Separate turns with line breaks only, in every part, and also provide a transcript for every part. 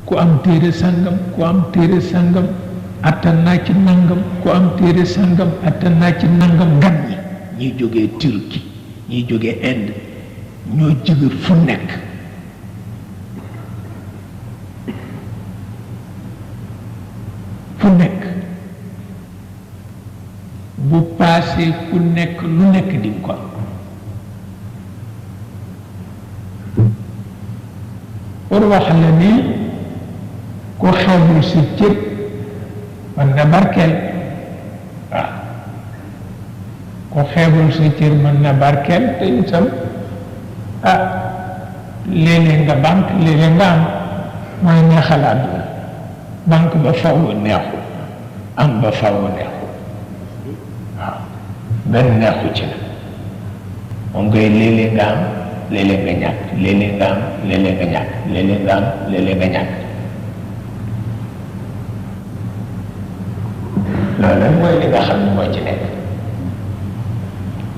ku am téere sangam ku am téere sangam attan naa ci nangam ku am téere sangam attan naa ci nangam. gan ñi ñiy jógee Turquie ñiy jógee Inde ñoo jóge fu nekk fu nekk bu paasee ku nekk lu nekk di ko pour wax la ni ku xewul si cër mën na barkeel waaw ku xewul si cër mën na barkeel te itam léeg-léeg nga banque léeg-léeg nga am mooy neexal àdduna banque ba faw neexul am ba faw neexul waaw benn neexu ci la moom ngay léeg-léeg nga am léeg-léeg nga ñàkk léeg-léeg nga am léeg-léeg nga ñàkk léeg-léeg nga am léeg-léeg nga ñàkk loolu nag mooy li nga xam ne moo ci nekk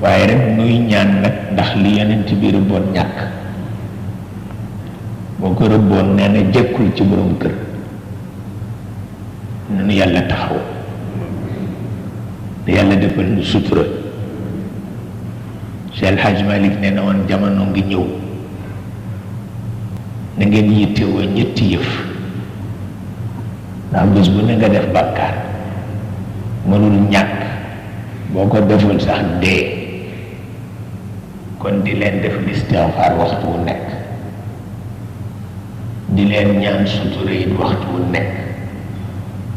waaye rek nuy ñaan nag ndax li yonent bi rëbboon ñàkk boo ko rëbboon nee na jëkkul ci borom kër nanu yàlla taxaw te yàlla defal nu sutura Cheikh El Hadj Malick nee na woon jamono ngi ñëw na ngeen yittewoo ñetti yëf ndax bés bu ne nga def bàkkaar mënul ñàkk boo ko deful sax dee kon di leen def istixfaar waxtu wu nekk di leen ñaan sutura it waxtu wu nekk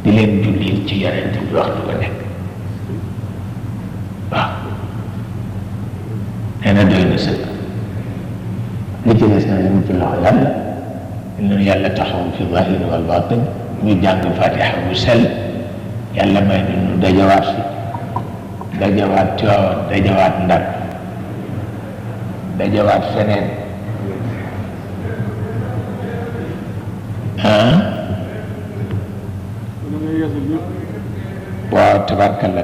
di leen jullit ci yonent bi waxtu wu nekk waaw nee na doy na sëkk li ci des na mu ci loxo yàlla ñu yàlla taxaw fi zahir wal batin ñu jàng fatiha bu sell yàlla may ñu dajawaat fi dajawaat Tiwaawan dajawaat Ndar dajawaat feneen waaw tabarkalla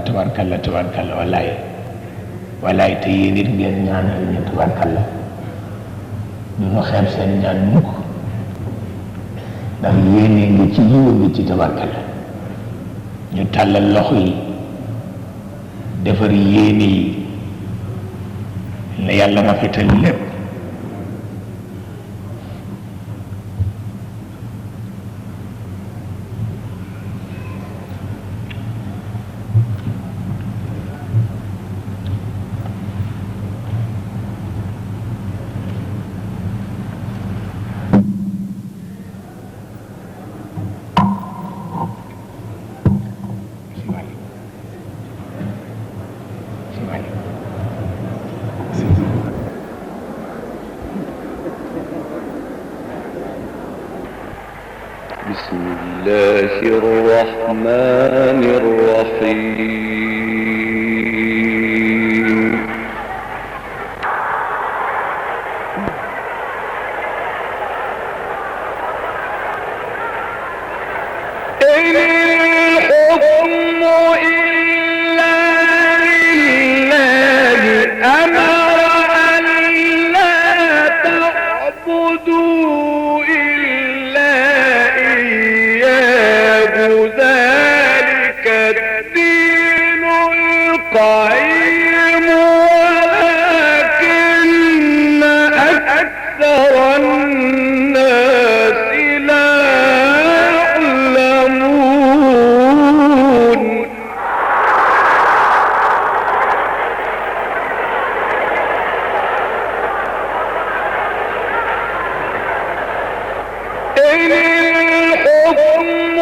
wallaay te yéen it ngeen ñaanal ñu tabarkalla du ñu xeeb seen ñaan mukk ndax yéene ngi ci yiwa ngi ci tabarkalla ñu tàllal loxo yi defar yéene yi la yàlla rafetal lépp
بسم الله الرحمن الرحيم إن الحكم إلا لله أمر أن لا تعبدوا إلا إياه ذلك الدين القيم ولكن أكثر الناس لا يعلمون إن الحكم